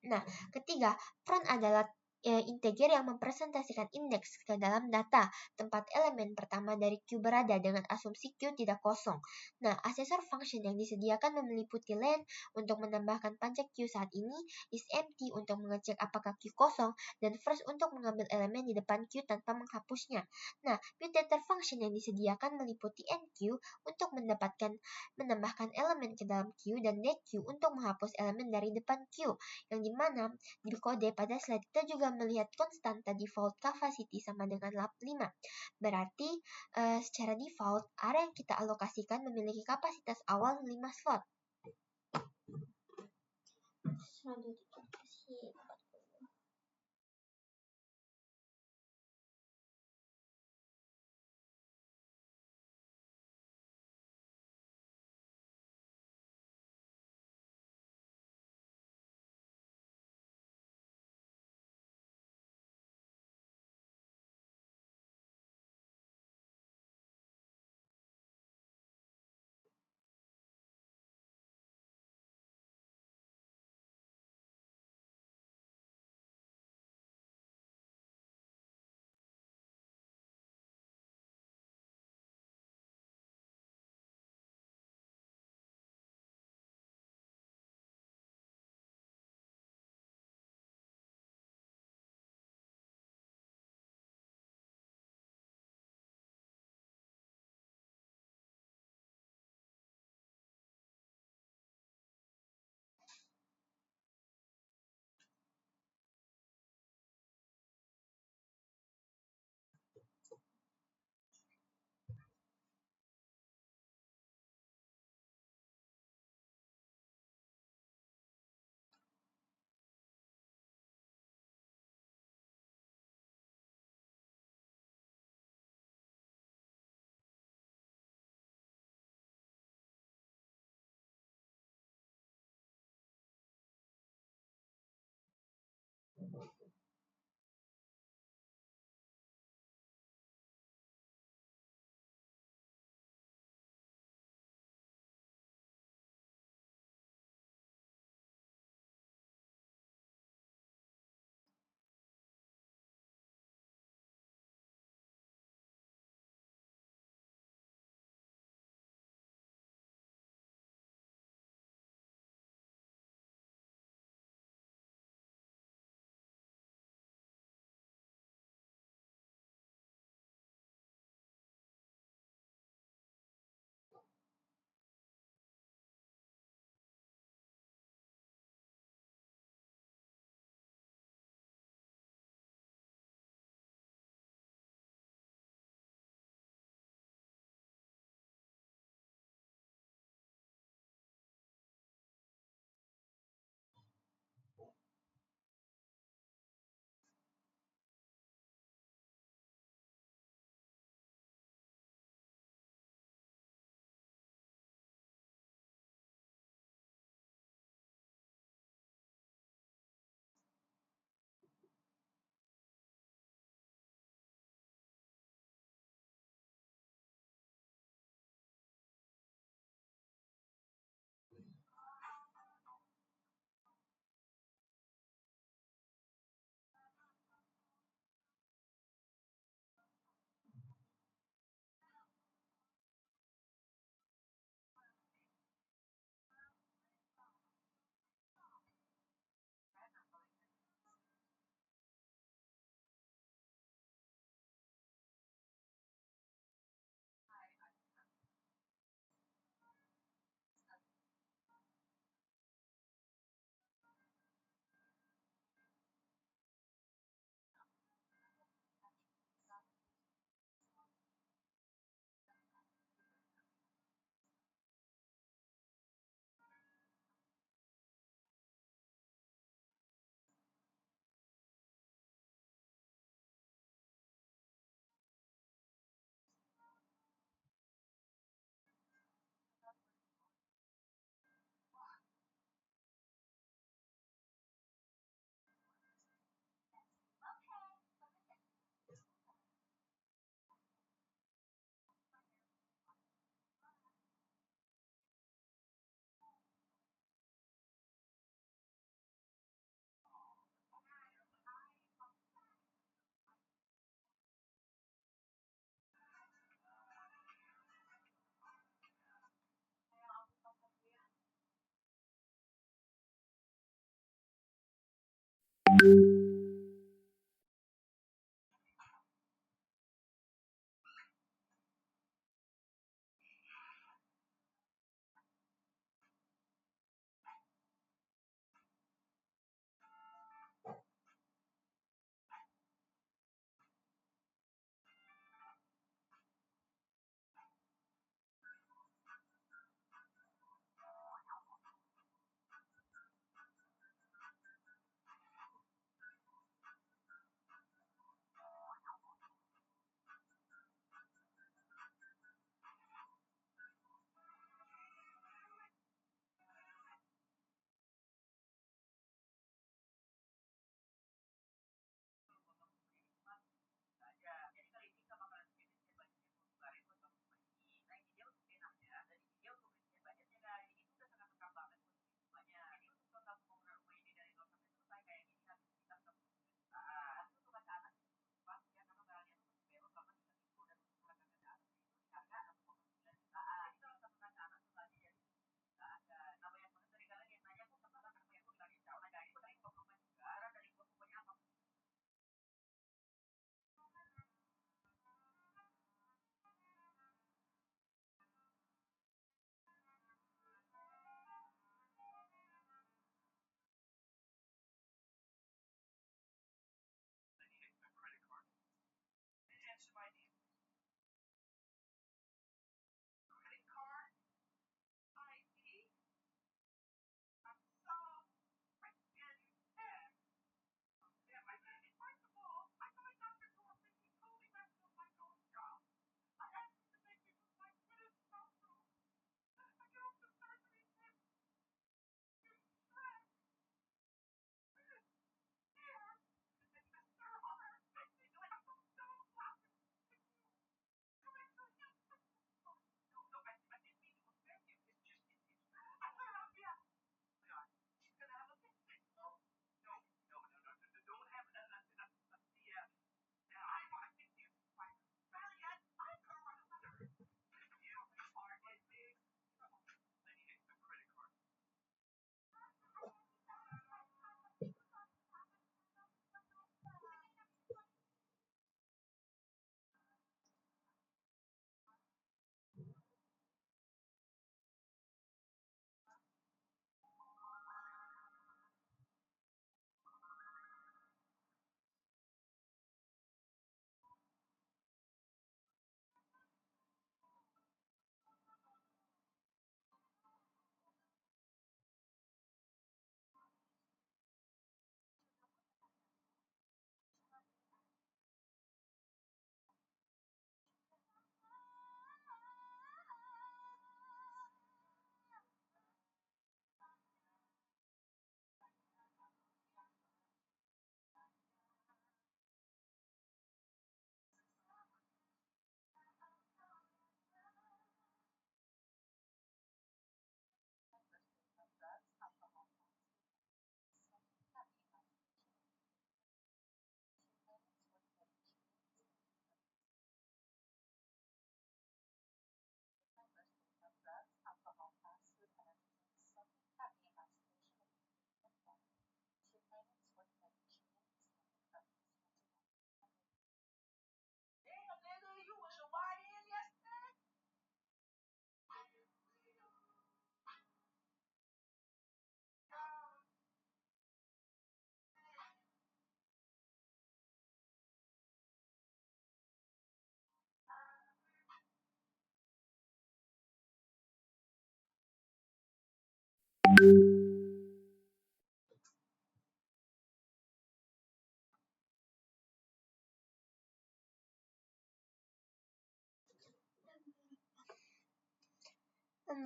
Speaker 1: Nah, ketiga, front adalah integer yang mempresentasikan indeks ke dalam data, tempat elemen pertama dari Q berada dengan asumsi Q tidak kosong. Nah, asesor function yang disediakan meliputi len untuk menambahkan panjang Q saat ini, isEmpty untuk mengecek apakah Q kosong, dan first untuk mengambil elemen di depan Q tanpa menghapusnya. Nah, mutator function yang disediakan meliputi enqueue untuk menambahkan elemen ke dalam Q dan dequeue untuk menghapus elemen dari depan Q, yang dimana di kode pada slide kita juga melihat konstanta default capacity sama dengan 5. Berarti secara default area yang kita alokasikan memiliki kapasitas awal 5 slot.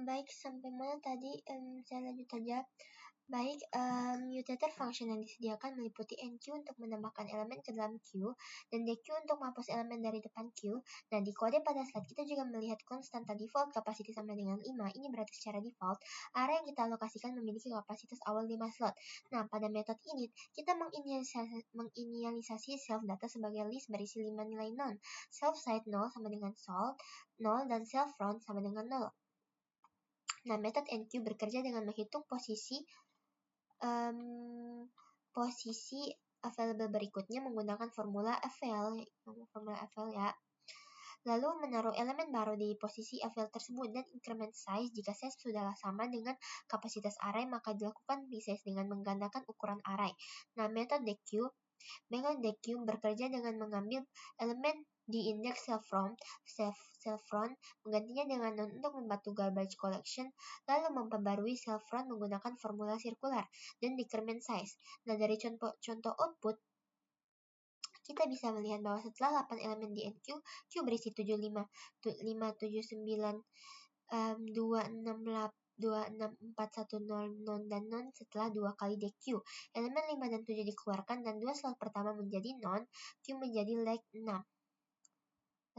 Speaker 1: Baik, sampai mana tadi? Saya lanjut saja. Baik, mutator function yang disediakan meliputi enqueue untuk menambahkan elemen ke dalam queue dan dequeue untuk menghapus elemen dari depan queue. Nah, di kode pada slide kita juga melihat konstanta default capacity sama dengan 5. Ini berarti secara default, area yang kita alokasikan memiliki kapasitas awal 5 slot. Nah, pada metode init, kita menginisialisasi self data sebagai list berisi 5 nilai non. Self side 0 sama dengan salt, 0 dan self front sama dengan 0. Nah, metode enqueue bekerja dengan menghitung posisi posisi available berikutnya menggunakan formula avail ya. Lalu menaruh elemen baru di posisi avail tersebut dan increment size. Jika size sudah sama dengan kapasitas array, maka dilakukan resize dengan menggandakan ukuran array. Nah, metode deque bekerja dengan mengambil elemen di indeks self-round, menggantinya dengan non untuk membantu garbage collection, lalu memperbarui self-round menggunakan formula sirkular dan decrement size. Nah, dari contoh output, kita bisa melihat bahwa setelah 8 elemen di NQ, Q berisi 75, 579, 268, 26410 non dan non setelah 2 kali deque. Elemen 5 dan 7 dikeluarkan dan 2 slot pertama menjadi non, Q menjadi leg 6.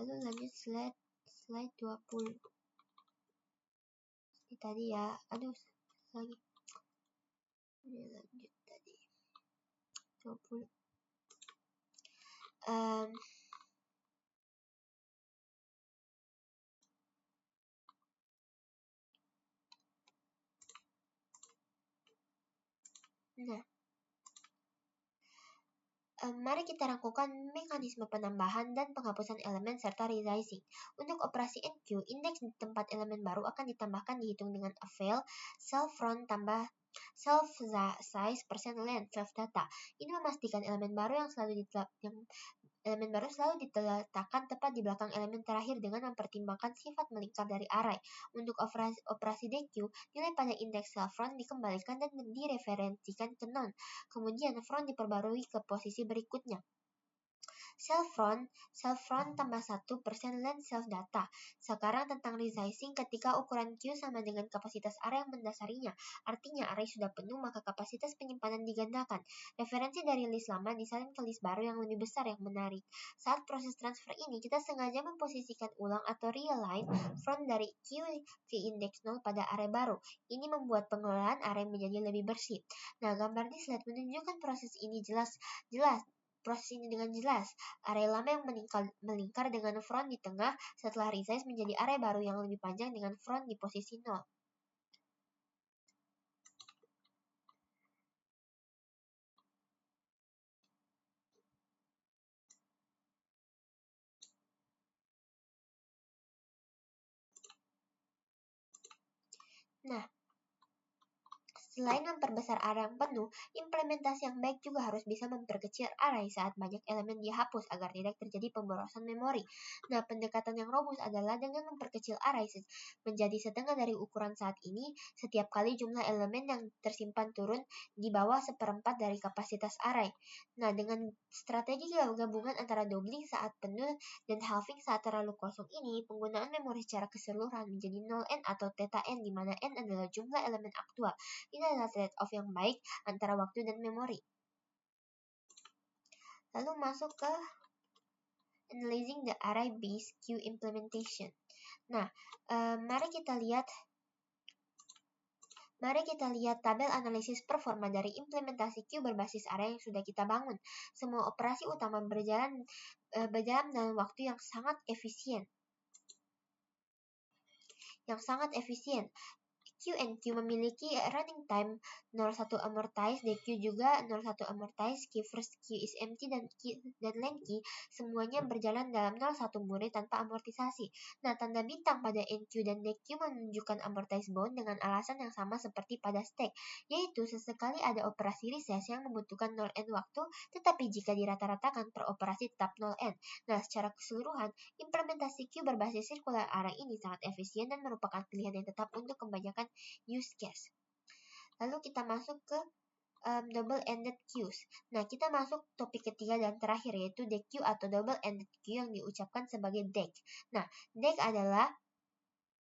Speaker 1: Lalu lanjut slide 20. Ini tadi ya, lagi. Ini lanjut tadi. 20. Nah, mari kita rangkukan mekanisme penambahan dan penghapusan elemen serta resizing. Untuk operasi NQ, indeks di tempat elemen baru akan ditambahkan dihitung dengan avail, self-round tambah self size persen length self data. Ini memastikan elemen baru selalu diletakkan tepat di belakang elemen terakhir dengan mempertimbangkan sifat melingkar dari array. Untuk operasi deque, nilai pada indeks self-round dikembalikan dan direferensikan ke non. Kemudian front diperbarui ke posisi berikutnya. Self-round tambah 1% length self data. Sekarang tentang resizing, ketika ukuran Q sama dengan kapasitas array yang mendasarinya. Artinya array sudah penuh, maka kapasitas penyimpanan digandakan. Referensi dari list lama disalin ke list baru yang lebih besar. Yang menarik, saat proses transfer ini, kita sengaja memposisikan ulang atau realign front dari Q ke indeks 0 pada array baru. Ini membuat pengelolaan array menjadi lebih bersih. Nah, gambar di slide menunjukkan proses ini dengan jelas. Array lama yang melingkar dengan front di tengah setelah resize menjadi array baru yang lebih panjang dengan front di posisi 0. Nah, selain memperbesar array yang penuh, implementasi yang baik juga harus bisa memperkecil array saat banyak elemen dihapus agar tidak terjadi pemborosan memori. Nah, pendekatan yang robust adalah dengan memperkecil array menjadi setengah dari ukuran saat ini setiap kali jumlah elemen yang tersimpan turun di bawah 1/4 dari kapasitas array. Nah, dengan strategi gabungan antara doubling saat penuh dan halving saat terlalu kosong ini, penggunaan memori secara keseluruhan menjadi 0n atau theta n, di mana n adalah jumlah elemen aktual. Ini adalah trade-off yang baik antara waktu dan memori. Lalu masuk ke analyzing the array-based Q implementation. Nah, mari kita lihat tabel analisis performa dari implementasi Q berbasis array yang sudah kita bangun. Semua operasi utama berjalan dalam waktu yang sangat efisien. Q&Q memiliki running time 01 amortize, deque juga 01 amortize, key first Q is empty, dan length key semuanya berjalan dalam 01 murni tanpa amortisasi. Nah, tanda bintang pada NQ dan deque menunjukkan amortize bound dengan alasan yang sama seperti pada stack, yaitu sesekali ada operasi resize yang membutuhkan 0n waktu, tetapi jika dirata-ratakan per operasi tetap 0n. Nah, secara keseluruhan, implementasi Q berbasis circular array ini sangat efisien dan merupakan pilihan yang tetap untuk kebanyakan use case. Lalu kita masuk ke double-ended queues. Nah, kita masuk topik ketiga dan terakhir, yaitu deque atau double-ended queue yang diucapkan sebagai DEQ. Nah, DEQ adalah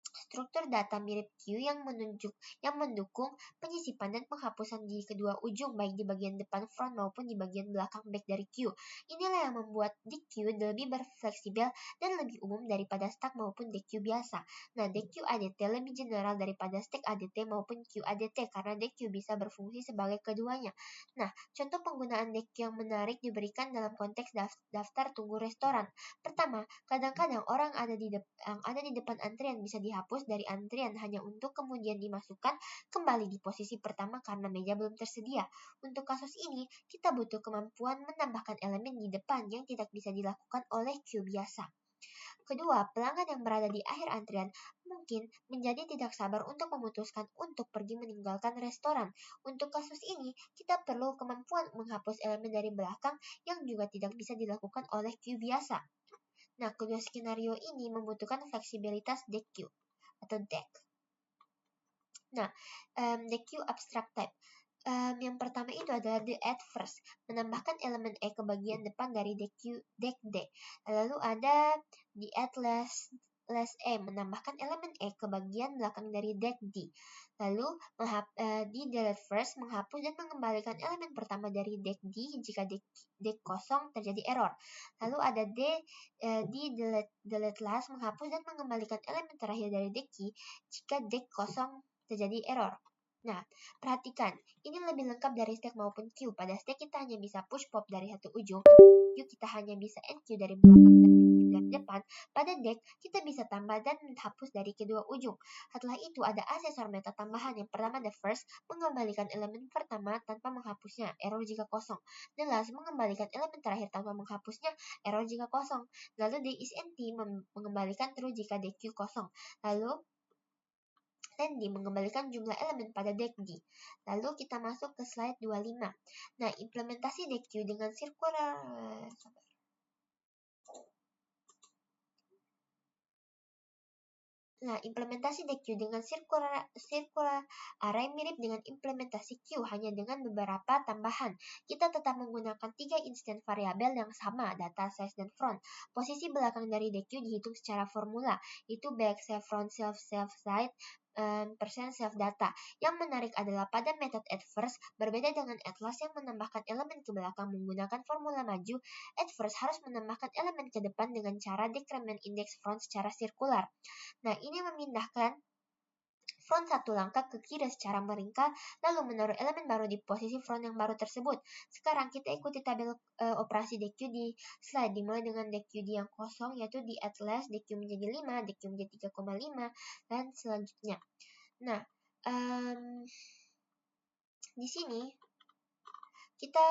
Speaker 1: struktur data mirip queue yang mendukung penyisipan dan penghapusan di kedua ujung, baik di bagian depan front maupun di bagian belakang back dari queue. Inilah yang membuat deque lebih fleksibel dan lebih umum daripada stack maupun deque biasa. Nah, deque ADT lebih general daripada stack ADT maupun queue ADT karena deque bisa berfungsi sebagai keduanya. Nah, contoh penggunaan deque yang menarik diberikan dalam konteks daftar tunggu restoran. Pertama, kadang-kadang orang yang ada di depan antrian bisa dihapus dihapus dari antrian hanya untuk kemudian dimasukkan kembali di posisi pertama karena meja belum tersedia. Untuk kasus ini, kita butuh kemampuan menambahkan elemen di depan yang tidak bisa dilakukan oleh queue biasa. Kedua, pelanggan yang berada di akhir antrian mungkin menjadi tidak sabar untuk memutuskan untuk pergi meninggalkan restoran. Untuk kasus ini, kita perlu kemampuan menghapus elemen dari belakang yang juga tidak bisa dilakukan oleh queue biasa. Nah, kedua skenario ini membutuhkan fleksibilitas deck queue atau deck. Nah, deck queue abstract type. Yang pertama itu adalah the at first, menambahkan elemen E ke bagian depan dari deck D. Lalu ada the at last E, menambahkan elemen E ke bagian belakang dari deck D. Lalu di delete first, menghapus dan mengembalikan elemen pertama dari deck D jika deck kosong terjadi error. Lalu ada di delete last, menghapus dan mengembalikan elemen terakhir dari deck D jika deck kosong terjadi error. Nah, perhatikan, ini lebih lengkap dari stack maupun queue. Pada stack kita hanya bisa push pop dari satu ujung, queue kita hanya bisa NQ dari belakang dan queue dari depan. Pada deck, kita bisa tambah dan menghapus dari kedua ujung. Setelah itu ada asesor meta tambahan. Yang pertama the first, mengembalikan elemen pertama tanpa menghapusnya, error jika kosong. The last, mengembalikan elemen terakhir tanpa menghapusnya, error jika kosong. Lalu the is empty, mengembalikan true jika deck queue kosong. Lalu D mengembalikan jumlah elemen pada deck D. Lalu kita masuk ke slide 25. Nah, implementasi deck queue dengan circular implementasi deck queue dengan circular array mirip dengan implementasi queue, hanya dengan beberapa tambahan. Kita tetap menggunakan 3 instant variabel yang sama, data, size, dan front. Posisi belakang dari deck queue dihitung secara formula, itu back, self, front, self, side, persen self data. Yang menarik adalah pada method at first, berbeda dengan at last yang menambahkan elemen ke belakang menggunakan formula maju, at first harus menambahkan elemen ke depan dengan cara decrement index front secara sirkular. Nah, ini memindahkan front satu langkah ke kiri secara meringkal, lalu menaruh elemen baru di posisi front yang baru tersebut. Sekarang kita ikuti tabel operasi DQ di slide, dimulai dengan DQ yang kosong, yaitu di at last, DQ menjadi 5, DQ menjadi 3,5, dan selanjutnya. Nah, di sini kita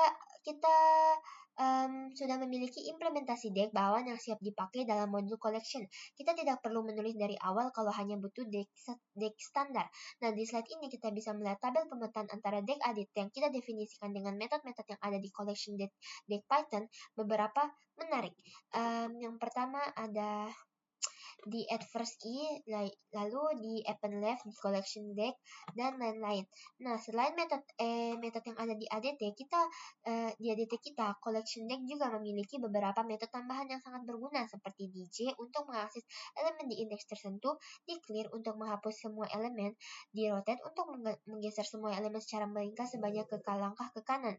Speaker 1: sudah memiliki implementasi deck bawaan yang siap dipakai dalam modul collection. Kita tidak perlu menulis dari awal kalau hanya butuh deck standar. Nah, di slide ini kita bisa melihat tabel pemetaan antara deck edit yang kita definisikan dengan metode-metode yang ada di collection deck Python. Beberapa menarik. Yang pertama ada di at first E, lalu di append left, di collection deck, dan lain-lain. Nah, selain metode yang ada di ADT, di ADT kita, collection deck juga memiliki beberapa metode tambahan yang sangat berguna, seperti DJ untuk mengakses elemen di indeks tertentu, di clear untuk menghapus semua elemen, di rotate untuk menggeser semua elemen secara melingkar sebanyak langkah ke kanan.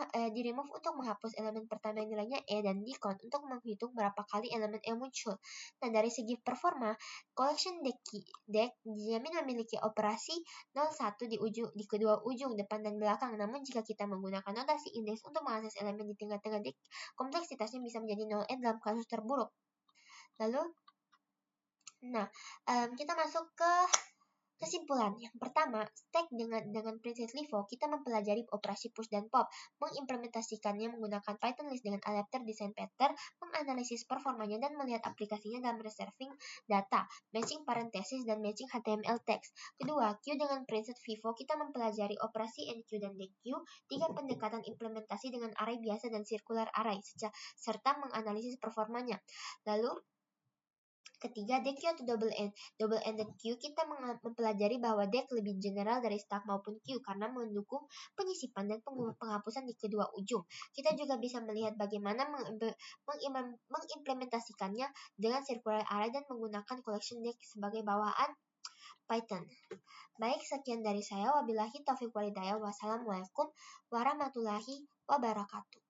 Speaker 1: Di remove untuk menghapus elemen pertama yang nilainya E, dan di count untuk menghitung berapa kali elemen E muncul. Nah, dari segi performa, collection deck dijamin memiliki operasi 0,1 di kedua ujung depan dan belakang. Namun jika kita menggunakan notasi indeks untuk mengakses elemen di tengah-tengah deck, kompleksitasnya bisa menjadi 0E dalam kasus terburuk. Lalu, kita masuk ke kesimpulan. Yang pertama, stack dengan princess LIFO, kita mempelajari operasi push dan pop, mengimplementasikannya menggunakan Python list dengan adapter design pattern, menganalisis performanya, dan melihat aplikasinya dalam reserving data, matching parenthesis, dan matching HTML text. Kedua, queue dengan princess vivo, kita mempelajari operasi enqueue dan dequeue, 3 pendekatan implementasi dengan array biasa dan circular array, serta menganalisis performanya. Lalu, ketiga, deck queue atau double-ended queue, kita mempelajari bahwa deck lebih general dari stack maupun queue karena mendukung penyisipan dan penghapusan di kedua ujung. Kita juga bisa melihat bagaimana mengimplementasikannya dengan circular array dan menggunakan collection deck sebagai bawaan Python. Baik, sekian dari saya. Wabillahi taufiq walhidayah. Wassalamualaikum warahmatullahi wabarakatuh.